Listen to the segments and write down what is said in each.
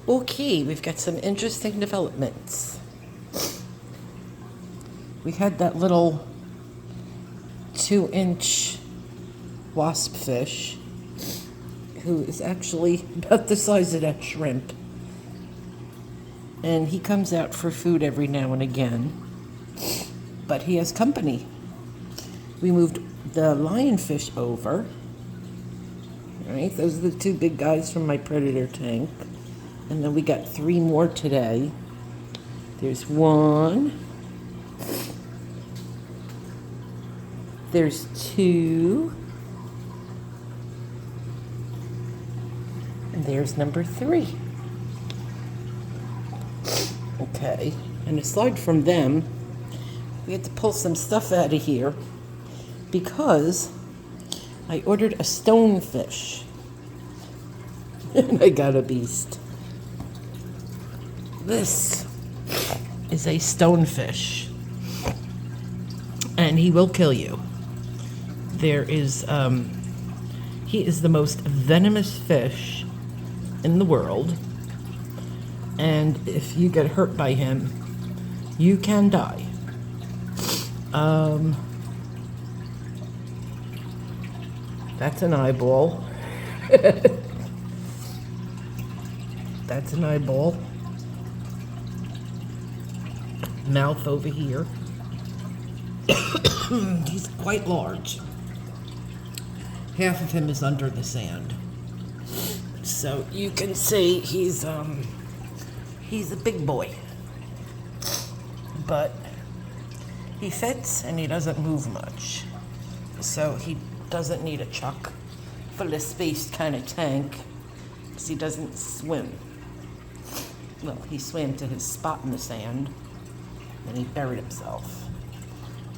Okay, we've got some interesting developments. We had that little 2-inch wasp fish who is actually about the size of that shrimp. And he comes out for food every now and again, but he has company. We moved the lionfish over. Right, those are the two big guys from my predator tank. And then we got 3 more today. There's 1. There's 2. And there's number 3. Okay, and aside from them, we had to pull some stuff out of here because I ordered a stonefish. And I got a beast. This is a stonefish, and he will kill you. He is the most venomous fish in the world, and if you get hurt by him, you can die. That's an eyeball. That's an eyeball. Mouth over here. He's quite large. Half of him is under the sand. So you can see he's a big boy. But he fits and he doesn't move much. So he doesn't need a chock full of space kind of tank because he doesn't swim. Well, he swam to his spot in the sand and he buried himself.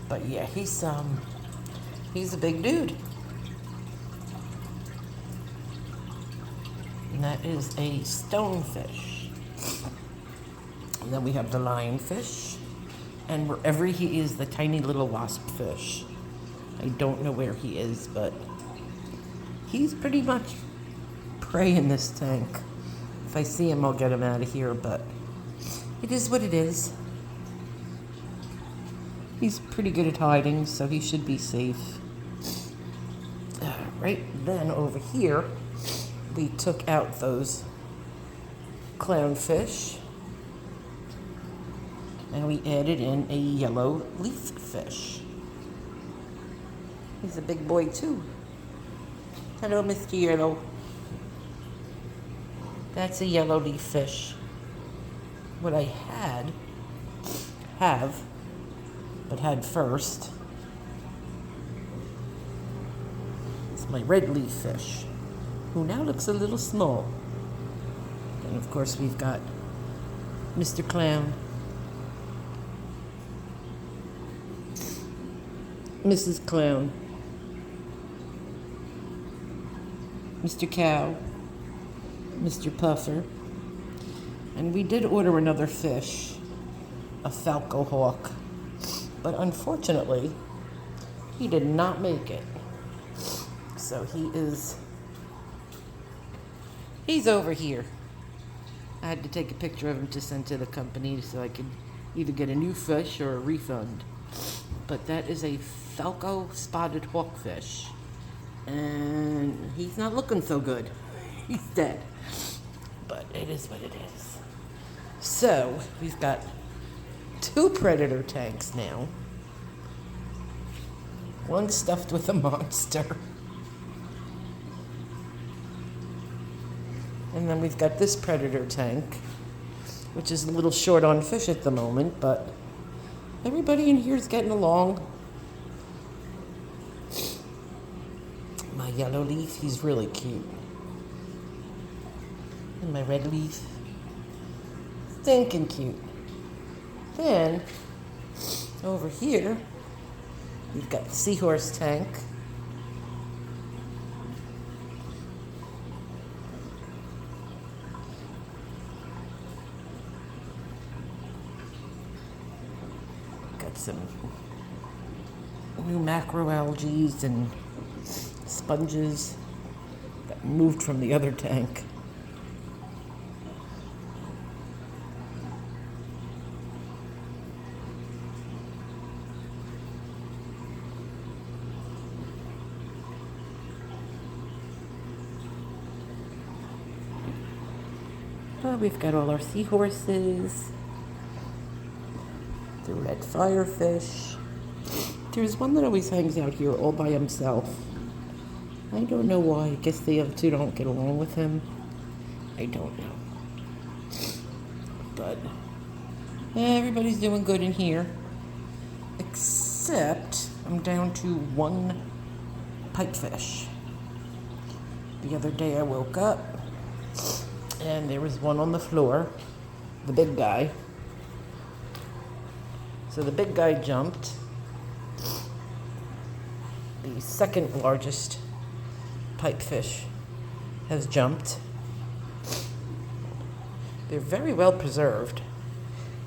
But yeah, he's a big dude. And that is a stonefish. And then we have the lionfish. And wherever he is, the tiny little wasp fish. I don't know where he is, but he's pretty much prey in this tank. If I see him, I'll get him out of here, but it is what it is. He's pretty good at hiding, so he should be safe. Right then, over here, we took out those clownfish, and we added in a yellow leaf fish. He's a big boy, too. Hello, Mr. Yellow. That's a yellow leaf fish. What I had first is my red leaf fish, who now looks a little small. And of course we've got Mr. Clown, Mrs. Clown, Mr. Cow, Mr. Puffer, and we did order another fish, a falco hawk, but unfortunately, he did not make it. So he's over here. I had to take a picture of him to send to the company so I could either get a new fish or a refund. But that is a falco spotted hawkfish, and he's not looking so good. He's dead. But it is what it is. So we've got 2 predator tanks now. One stuffed with a monster. And then we've got this predator tank, which is a little short on fish at the moment, but everybody in here is getting along. My yellow leaf, he's really cute. And my red leaf, stinking cute. Then, over here, we've got the seahorse tank. Got some new macroalgae and sponges that moved from the other tank. We've got all our seahorses, the red firefish. There's one that always hangs out here all by himself. I don't know why. I guess the other two don't get along with him. I don't know. But everybody's doing good in here. Except I'm down to one pipefish. The other day I woke up and there was one on the floor, the big guy. So the big guy jumped. The second largest pipefish has jumped. They're very well preserved.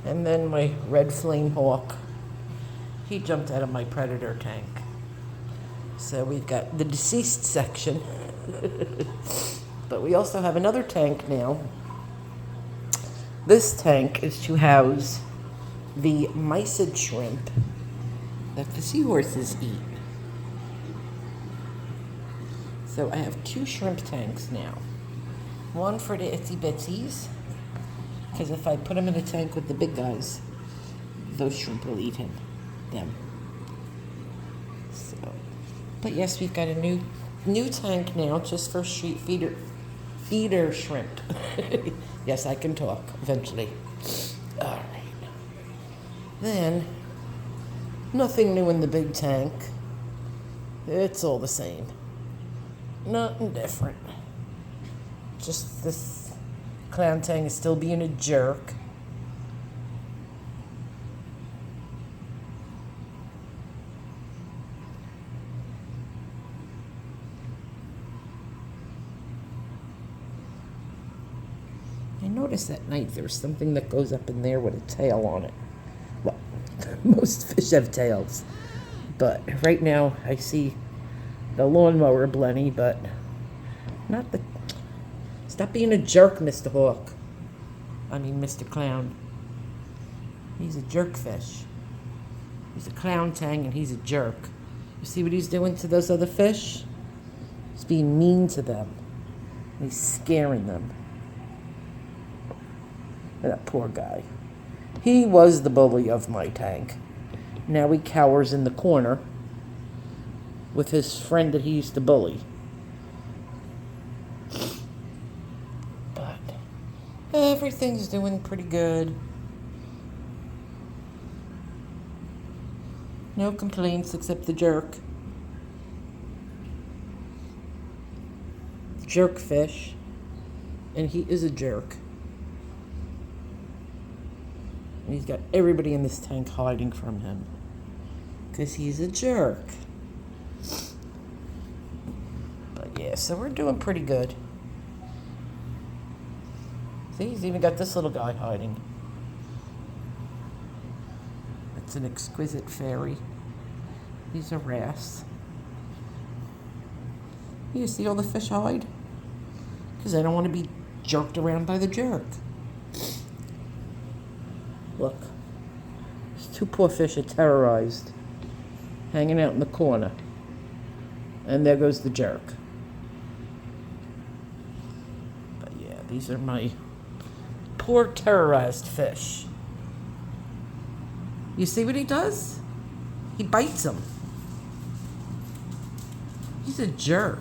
And then my red flame hawk, he jumped out of my predator tank. So we've got the deceased section. But we also have another tank now. This tank is to house the mysid shrimp that the seahorses eat. So I have 2 shrimp tanks now. One for the itsy bitsies, because if I put them in a tank with the big guys, those shrimp will eat them. So, but yes, we've got a new tank now just for street feeder shrimp. Yes, I can talk eventually. All right. Then, nothing new in the big tank. It's all the same. Nothing different. Just this clown tank is still being a jerk. I noticed at night there's something that goes up in there with a tail on it. Well, most fish have tails. But right now I see the lawnmower blenny, but not the... Stop being a jerk, Mr. Hawk. I mean, Mr. Clown. He's a jerk fish. He's a clown tang and he's a jerk. You see what he's doing to those other fish? He's being mean to them. He's scaring them. That poor guy. He was the bully of my tank. Now he cowers in the corner with his friend that he used to bully. But everything's doing pretty good. No complaints except the jerk. Jerk fish. And he is a jerk. And he's got everybody in this tank hiding from him. Because he's a jerk. But yeah, so we're doing pretty good. See, he's even got this little guy hiding. It's an exquisite fairy. He's a wrasse. You see all the fish hide? Because I don't want to be jerked around by the jerk. Look. These 2 poor fish are terrorized. Hanging out in the corner. And there goes the jerk. But yeah, these are my poor terrorized fish. You see what he does? He bites them. He's a jerk.